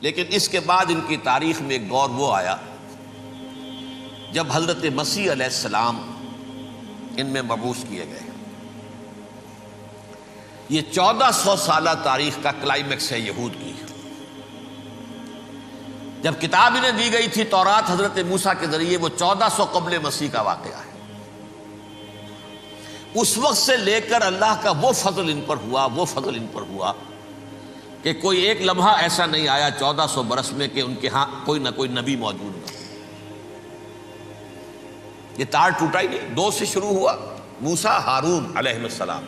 لیکن اس کے بعد ان کی تاریخ میں ایک دور وہ آیا جب حضرت مسیح علیہ السلام ان میں مبعوث کیے گئے۔ یہ 1400 سالہ تاریخ کا کلائمیکس ہے یہود کی۔ جب کتاب انہیں دی گئی تھی تورات حضرت موسیٰ کے ذریعے، وہ 1400 قبل مسیح کا واقعہ ہے۔ اس وقت سے لے کر اللہ کا وہ فضل ان پر ہوا کہ کوئی ایک لمحہ ایسا نہیں آیا 1400 برس میں کہ ان کے ہاں کوئی نہ کوئی نبی موجود نہ۔ یہ تار ٹوٹا ہی نہیں، 2 سے شروع ہوا، موسیٰ ہارون علیہ السلام،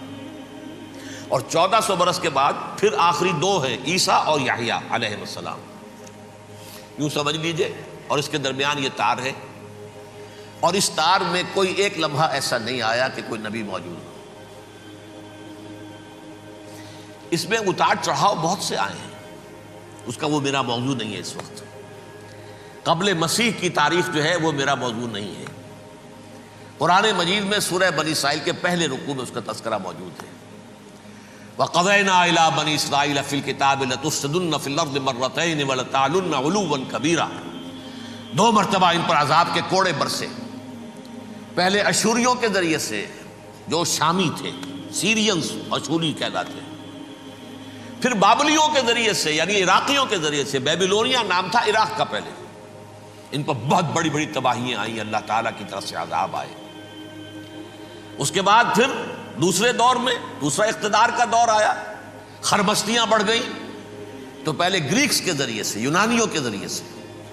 اور 1400 برس کے بعد پھر آخری 2 ہیں، عیسیٰ اور یحییٰ علیہ السلام، یوں سمجھ لیجئے۔ اور اس کے درمیان یہ تار ہے، اور اس تار میں کوئی ایک لمحہ ایسا نہیں آیا کہ کوئی نبی موجود ہو۔ اس میں اتار چڑھاؤ بہت سے آئے ہیں، اس کا وہ میرا موضوع نہیں ہے اس وقت۔ قبل مسیح کی تاریخ جو ہے وہ میرا موضوع نہیں ہے۔ قرآن مجید میں سورہ بنی اسرائیل کے پہلے رکوع میں اس کا تذکرہ موجود ہے۔ وَقَضَيْنَا إِلَىٰ بَنِي إِسْرَائِيلَ فِي الْكِتَابِ لَتُفْسِدُنَّ فِي الْأَرْضِ مَرَّتَيْنِ وَلَتَعْلُنَّ عُلُوًّا كَبِيرًا، 2 مرتبہ ان پر عذاب کے کوڑے برسے۔ پہلے اشوریوں کے ذریعے سے جو شامی تھے، سیرینز اشوری کہلاتے ہیں، پھر بابلیوں کے ذریعے سے یعنی عراقیوں کے ذریعے سے، بیبیلونیا نام تھا عراق کا پہلے، ان پر بہت بڑی بڑی تباہیاں آئیں، اللہ تعالیٰ کی طرف سے عذاب آئے۔ اس کے بعد پھر دوسرے دور میں دوسرا اقتدار کا دور آیا، خربستیاں بڑھ گئیں، تو پہلے گریکس کے ذریعے سے، یونانیوں کے ذریعے سے،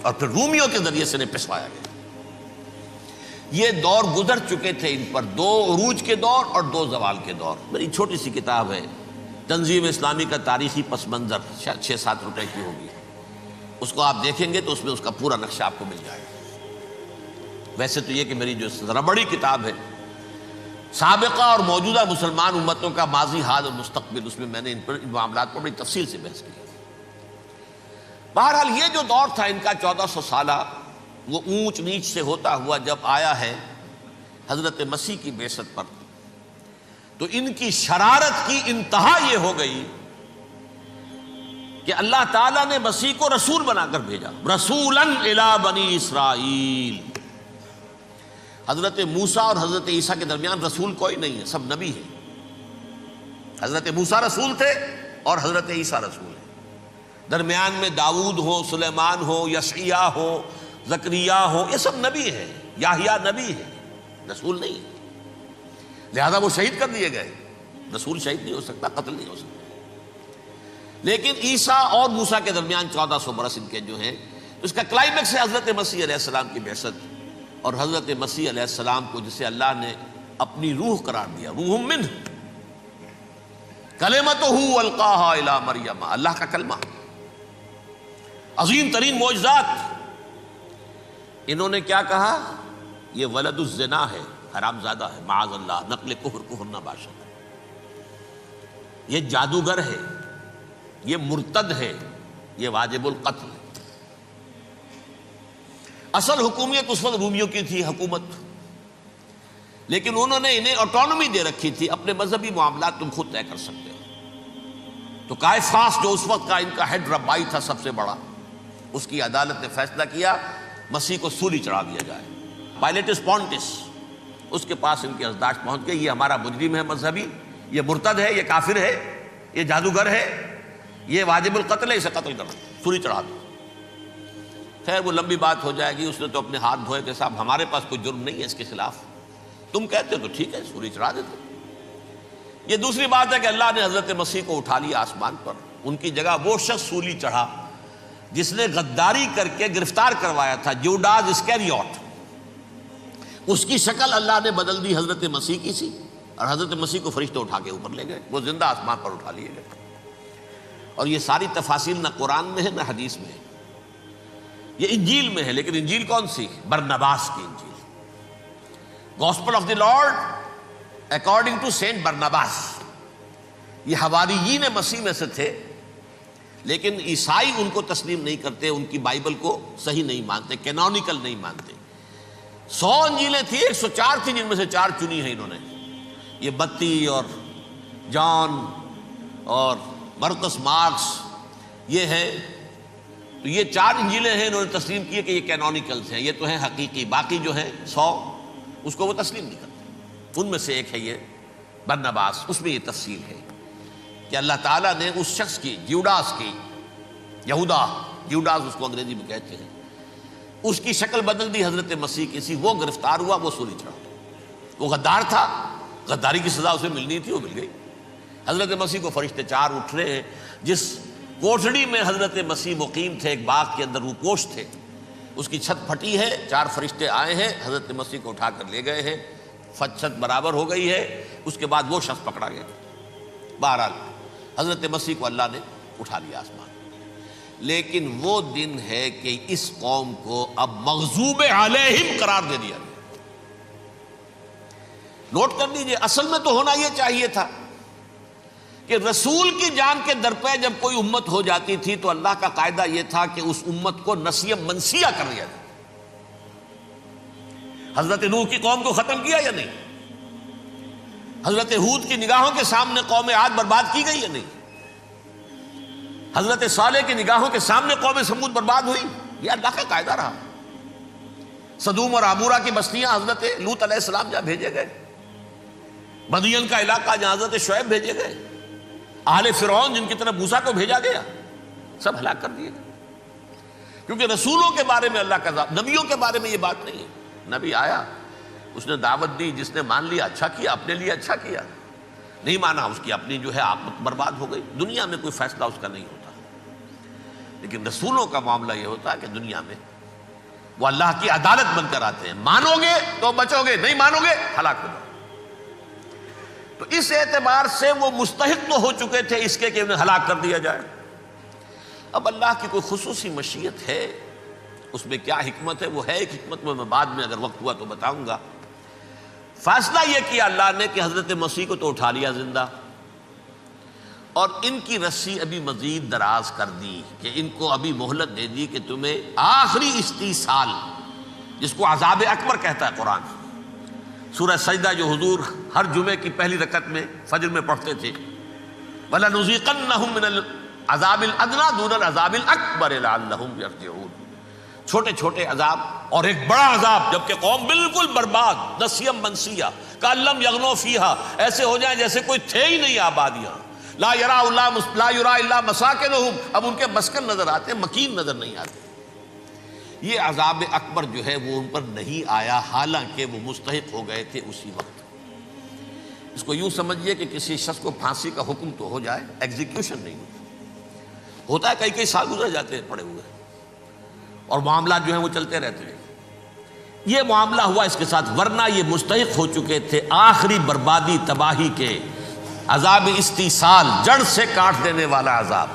اور پھر رومیوں کے ذریعے سے پسوایا گیا۔ یہ دور گزر چکے تھے ان پر، 2 عروج کے دور اور 2 زوال کے دور۔ میری چھوٹی سی کتاب ہے تنظیم اسلامی کا تاریخی پس منظر، شاید 6-7 روپے کی ہوگی، اس کو آپ دیکھیں گے تو اس میں اس کا پورا نقشہ آپ کو مل جائے گا۔ ویسے تو یہ کہ میری جو ذرا بڑی کتاب ہے سابقہ اور موجودہ مسلمان امتوں کا ماضی، حال اور مستقبل، اس میں میں نے ان معاملات پر بڑی تفصیل سے بحث کی۔ بہرحال یہ جو دور تھا ان کا 1400 سالہ، وہ اونچ نیچ سے ہوتا ہوا جب آیا ہے حضرت مسیح کی بعثت پر، تو ان کی شرارت کی انتہا یہ ہو گئی کہ اللہ تعالیٰ نے مسیح کو رسول بنا کر بھیجا، رسولاً الی بنی اسرائیل۔ حضرت موسیٰ اور حضرت عیسیٰ کے درمیان رسول کوئی نہیں ہے، سب نبی ہیں۔ حضرت موسیٰ رسول تھے اور حضرت عیسیٰ رسول ہیں۔ درمیان میں داؤد ہو، سلیمان ہو، یشعیاہ ہو، زکریا ہو، یہ سب نبی ہیں، یحییٰ نبی ہیں، رسول نہیں ہے۔ لہذا وہ شہید کر دیے گئے، رسول شہید نہیں ہو سکتا، قتل نہیں ہو سکتا۔ لیکن عیسیٰ اور موسیٰ کے درمیان 1400 برس ان کے جو ہیں، اس کا کلائمیکس ہے حضرت مسیح علیہ السلام کی بعثت، اور حضرت مسیح علیہ السلام کو جسے اللہ نے اپنی روح قرار دیا، روح منہ، کلمتہ القاہا الی مریم، اللہ کا کلمہ، عظیم ترین معجزات۔ انہوں نے کیا کہا؟ یہ ولد الزنا ہے، حرام زادہ ہے، معاذ اللہ، نقل کفر نہ باشد، یہ جادوگر ہے، یہ مرتد ہے، یہ واجب القتل ہے۔ اصل حکومت اس وقت رومیوں کی تھی حکومت، لیکن انہوں نے انہیں آٹونومی دے رکھی تھی، اپنے مذہبی معاملات تم خود طے کر سکتے ہو۔ تو قائفاس جو اس وقت کا ان کا ہیڈ ربائی تھا سب سے بڑا، اس کی عدالت نے فیصلہ کیا مسیح کو سولی چڑھا دیا جائے۔ پائلیٹس پونٹس، اس کے پاس ان کی ازداشت پہنچ گئی، یہ ہمارا مجرم ہے مذہبی، یہ مرتد ہے، یہ کافر ہے، یہ جادوگر ہے، یہ واجب القتل ہے، اسے قتل کرو، سولی چڑھا دو۔ خیر وہ لمبی بات ہو جائے گی، اس نے تو اپنے ہاتھ دھوئے کہ صاحب ہمارے پاس کوئی جرم نہیں ہے اس کے خلاف، تم کہتے ہو تو ٹھیک ہے، سولی چڑھا دیتے۔ یہ دوسری بات ہے کہ اللہ نے حضرت مسیح کو اٹھا لیا آسمان پر، ان کی جگہ وہ شخص سولی چڑھا جس نے غداری کر کے گرفتار کروایا تھا، جوڈاس اسکیریوٹ، اس کی شکل اللہ نے بدل دی حضرت مسیح کی سی، اور حضرت مسیح کو فرشتے اٹھا کے اوپر لے گئے، وہ زندہ آسمان پر اٹھا لیے گئے۔ اور یہ ساری تفاصیل نہ قرآن میں ہے نہ حدیث میں ہے، یہ انجیل میں ہے، لیکن انجیل کون سی؟ برنباس کی انجیل، gospel of the lord according to saint Barnabas. یہ حواریین مسیح میں سے تھے، لیکن عیسائی ان کو تسلیم نہیں کرتے، ان کی بائبل کو صحیح نہیں مانتے، کینونیکل نہیں مانتے۔ 100 انجیلیں تھیں، 104 تھیں، جن میں سے 4 چنی ہیں انہوں نے، یہ متی اور جان اور مرقس مارکس، یہ ہے تو یہ 4 انجیلیں ہیں، انہوں نے تسلیم کیے کہ یہ کینونیکلز ہیں، یہ تو ہیں حقیقی، باقی جو ہیں 100 اس کو وہ تسلیم نہیں کرتے۔ ان میں سے ایک ہے یہ برنباس، اس میں یہ تفصیل ہے کہ اللہ تعالیٰ نے اس شخص کی، جیوڈاس کی، یہودا جیوڈاس اس کو انگریزی میں کہتے ہیں، اس کی شکل بدل دی حضرت مسیح کی سی، وہ گرفتار ہوا، وہ سولی چڑھا۔ وہ غدار تھا، غداری کی سزا اسے ملنی تھی، وہ مل گئی۔ حضرت مسیح کو فرشتے 4 اٹھ رہے ہیں، جس کوٹھڑی میں حضرت مسیح مقیم تھے، ایک باغ کے اندر روپوش تھے، اس کی چھت پھٹی ہے، 4 فرشتے آئے ہیں، حضرت مسیح کو اٹھا کر لے گئے ہیں، چھت برابر ہو گئی ہے، اس کے بعد وہ شخص پکڑا گیا۔ بہرحال حضرت مسیح کو اللہ نے اٹھا لیا آسمان۔ لیکن وہ دن ہے کہ اس قوم کو اب مغضوب علیہم قرار دے دیا گیا۔ نوٹ کر لیجئے، اصل میں تو ہونا یہ چاہیے تھا کہ رسول کی جان کے درپے جب کوئی امت ہو جاتی تھی تو اللہ کا قاعدہ یہ تھا کہ اس امت کو نسیہ منسیہ کر دیا جائے۔ حضرت نوح کی قوم کو ختم کیا یا نہیں؟ حضرت ہود کی نگاہوں کے سامنے قوم عاد برباد کی گئی یا نہیں؟ حضرت صالح کی نگاہوں کے سامنے قوم سمود برباد ہوئی؟ یہ اللہ کا قاعدہ رہا۔ سدوم اور عمورہ کی بستیاں حضرت لوط علیہ السلام جہاں بھیجے گئے، مدین کا علاقہ جہاں حضرت شعیب بھیجے گئے، اہل فرعون جن کی طرف موسیٰ کو بھیجا گیا، سب ہلاک کر دیے گئے۔ کیونکہ رسولوں کے بارے میں اللہ کا نبیوں کے بارے میں یہ بات نہیں ہے۔ نبی آیا، اس نے دعوت دی، جس نے مان لیا اچھا کیا، اپنے لیے اچھا کیا، نہیں مانا اس کی اپنی جو ہے عاقبت برباد ہو گئی۔ دنیا میں کوئی فیصلہ اس کا نہیں ہوتا، لیکن رسولوں کا معاملہ یہ ہوتا ہے کہ دنیا میں وہ اللہ کی عدالت بن کر آتے ہیں، مانو گے تو بچو گے، نہیں مانو گے ہلاک ہو جاؤ۔ تو اس اعتبار سے وہ مستحق تو ہو چکے تھے اس کے کہ انہیں ہلاک کر دیا جائے۔ اب اللہ کی کوئی خصوصی مشیت ہے، اس میں کیا حکمت ہے، وہ ہے ایک حکمت، میں بعد میں اگر وقت ہوا تو بتاؤں گا۔ فیصلہ یہ کیا اللہ نے کہ حضرت مسیح کو تو اٹھا لیا زندہ، اور ان کی رسی ابھی مزید دراز کر دی، کہ ان کو ابھی مہلت دے دی کہ تمہیں آخری استیصال، جس کو عذاب اکبر کہتا ہے قرآن، سورہ سجدہ جو حضور ہر جمعے کی پہلی رکعت میں فجر میں پڑھتے تھے، وَلَنُذِيقَنَّهُم مِّنَ الْعَذَابِ الْأَدْنَىٰ دُونَ الْعَذَابِ الْأَكْبَرِ لَعَلَّهُمْ يَرْجِعُونَ۔ چھوٹے چھوٹے عذاب اور ایک بڑا عذاب، جبکہ قوم بالکل برباد، نسیم منسیہ، کأن لم یغنوا فیہا، ایسے ہو جائیں جیسے کوئی تھے ہی نہیں آباد یہاں۔ لا یرا الا مساکنہم، اب ان کے مسکن نظر آتے ہیں، مکین نظر نہیں آتے۔ یہ عذاب اکبر جو ہے وہ ان پر نہیں آیا، حالانکہ وہ مستحق ہو گئے تھے اسی وقت۔ اس کو یوں سمجھیے کہ کسی شخص کو پھانسی کا حکم تو ہو جائے، ایگزیکیوشن نہیں ہوتا ہے، کئی سال گزر جاتے ہیں پڑے ہوئے، اور معاملات جو ہیں وہ چلتے رہتے ہیں۔ یہ معاملہ ہوا اس کے ساتھ، ورنہ یہ مستحق ہو چکے تھے آخری بربادی تباہی کے، عذاب استیصال، جڑ سے کاٹ دینے والا عذاب،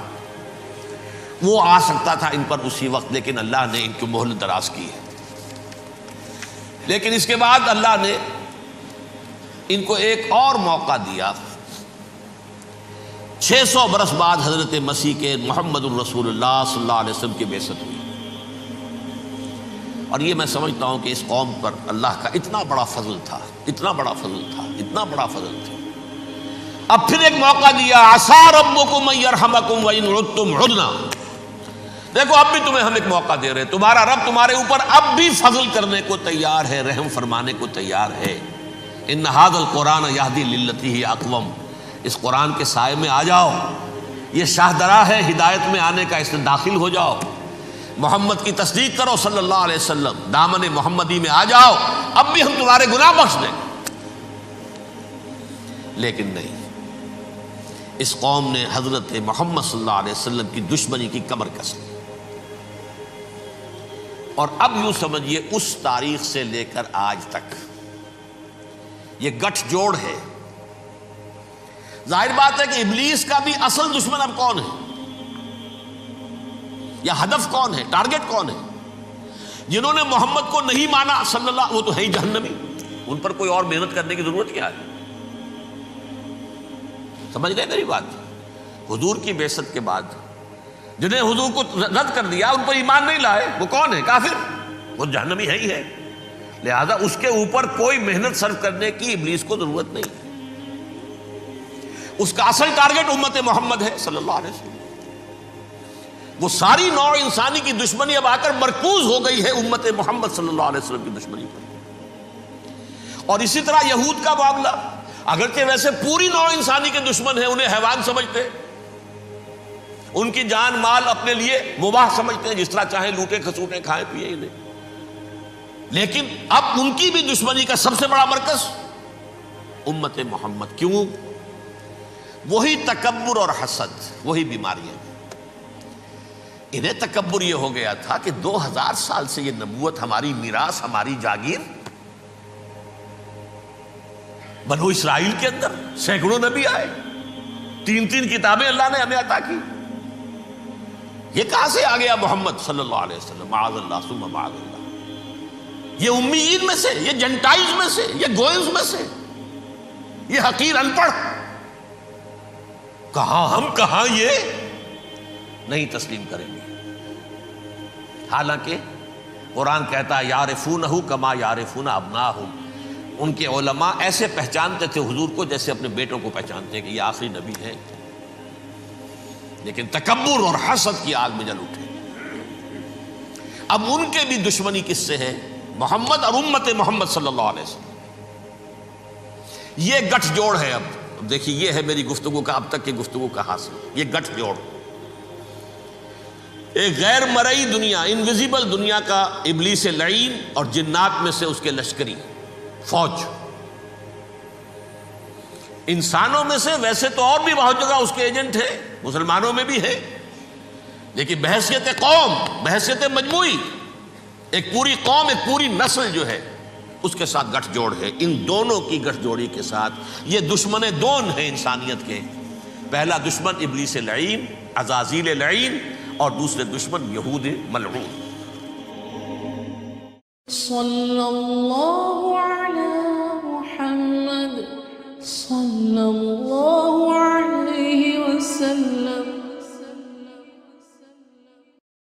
وہ آ سکتا تھا ان پر اسی وقت، لیکن اللہ نے ان کی مہلت دراز کی ہے۔ لیکن اس کے بعد اللہ نے ان کو ایک اور موقع دیا۔ 600 برس بعد حضرت مسیح کے محمد الرسول اللہ صلی اللہ علیہ وسلم کی بعثت ہوئی، اور یہ میں سمجھتا ہوں کہ اس قوم پر اللہ کا اتنا بڑا فضل تھا، اتنا بڑا فضل تھا، اتنا بڑا فضل تھا۔ اب پھر ایک موقع دیا، عسیٰ ربکم ان یرحمکم وان عدتم عدنا، دیکھو اب بھی تمہیں ہم ایک موقع دے رہے ہیں، تمہارا رب تمہارے اوپر اب بھی فضل کرنے کو تیار ہے، رحم فرمانے کو تیار ہے۔ ان ھذا القرآن یہدی للتی ہی اقوم، اس قرآن کے سائے میں آ جاؤ، یہ شاہدرا ہے ہدایت میں آنے کا، اس میں داخل ہو جاؤ، محمد کی تصدیق کرو صلی اللہ علیہ وسلم، دامن محمدی میں آ جاؤ، اب بھی ہم تمہارے گناہ بخش دیں۔ لیکن نہیں، اس قوم نے حضرت محمد صلی اللہ علیہ وسلم کی دشمنی کی کمر کس لی، اور اب یوں سمجھیے اس تاریخ سے لے کر آج تک یہ گٹھ جوڑ ہے۔ ظاہر بات ہے کہ ابلیس کا بھی اصل دشمن اب کون ہے، یا ہدف کون ہے، ٹارگٹ کون ہے؟ جنہوں نے محمد کو نہیں مانا صلی اللہ، وہ تو ہے ہی جہنمی، ان پر کوئی اور محنت کرنے کی ضرورت کیا ہے؟ سمجھ گئے میری بات؟ حضور کی بعثت کے بعد جنہیں حضور کو رد کر دیا، ان پر ایمان نہیں لائے، وہ کون ہے؟ کافر، وہ جہنمی ہے ہی ہے، لہذا اس کے اوپر کوئی محنت صرف کرنے کی ابلیس کو ضرورت نہیں ہے۔ اس کا اصل ٹارگٹ امت محمد ہے صلی اللہ علیہ وسلم۔ وہ ساری نوع انسانی کی دشمنی اب آ کر مرکوز ہو گئی ہے امت محمد صلی اللہ علیہ وسلم کی دشمنی پر۔ اور اسی طرح یہود کا معاملہ، اگرچہ ویسے پوری نوع انسانی کے دشمن ہیں، انہیں حیوان سمجھتے، ان کی جان مال اپنے لیے مباح سمجھتے ہیں، جس طرح چاہیں لوٹے کھسوٹے کھائیں پیئے انہیں، لیکن اب ان کی بھی دشمنی کا سب سے بڑا مرکز امت محمد۔ کیوں؟ وہی تکبر اور حسد، وہی بیماریاں۔ انہیں تکبر یہ ہو گیا تھا کہ 2000 سال سے یہ نبوت ہماری میراث، ہماری جاگیر، بنو اسرائیل کے اندر سینکڑوں نبی آئے، 3 کتابیں اللہ نے ہمیں عطا کی، یہ کہاں سے آ گیا محمد صلی اللہ علیہ وسلم؟ معاذ اللہ ثم معاذ اللہ، یہ امیین میں سے، یہ جنٹائلز میں سے، یہ گوئنز میں سے، یہ حقیر ان پڑھ، کہاں ہم کہاں یہ نہیں تسلیم کریں گے۔ حالانکہ قرآن کہتا ہے یعرفونہ کما یعرفون ابناہم، ان کے علماء ایسے پہچانتے تھے حضور کو جیسے اپنے بیٹوں کو پہچانتے ہیں کہ یہ آخری نبی ہے، لیکن تکبر اور حسد کی آگ میں جل اٹھے۔ اب ان کے بھی دشمنی کس سے ہے؟ محمد اور امت محمد صلی اللہ علیہ وسلم۔ یہ گٹھ جوڑ ہے۔ اب دیکھیے، یہ ہے میری گفتگو کا اب تک کی گفتگو کا حاصل، یہ گٹھ جوڑ، ایک غیر مرئی دنیا، انویزیبل دنیا کا ابلیس لعین اور جنات میں سے اس کے لشکری فوج، انسانوں میں سے ویسے تو اور بھی بہت جگہ اس کے ایجنٹ ہیں، مسلمانوں میں بھی ہے، لیکن بحیثیت قوم، بحیثیت مجموعی، ایک پوری قوم، ایک پوری نسل جو ہے اس کے ساتھ گٹھ جوڑ ہے۔ ان دونوں کی گٹھ جوڑی کے ساتھ یہ دشمن دون ہیں انسانیت کے، پہلا دشمن ابلیس لعین، عزازیل لعین، اور دوسرے دشمن یہود ملعون۔ صلی اللہ علی محمد صلی اللہ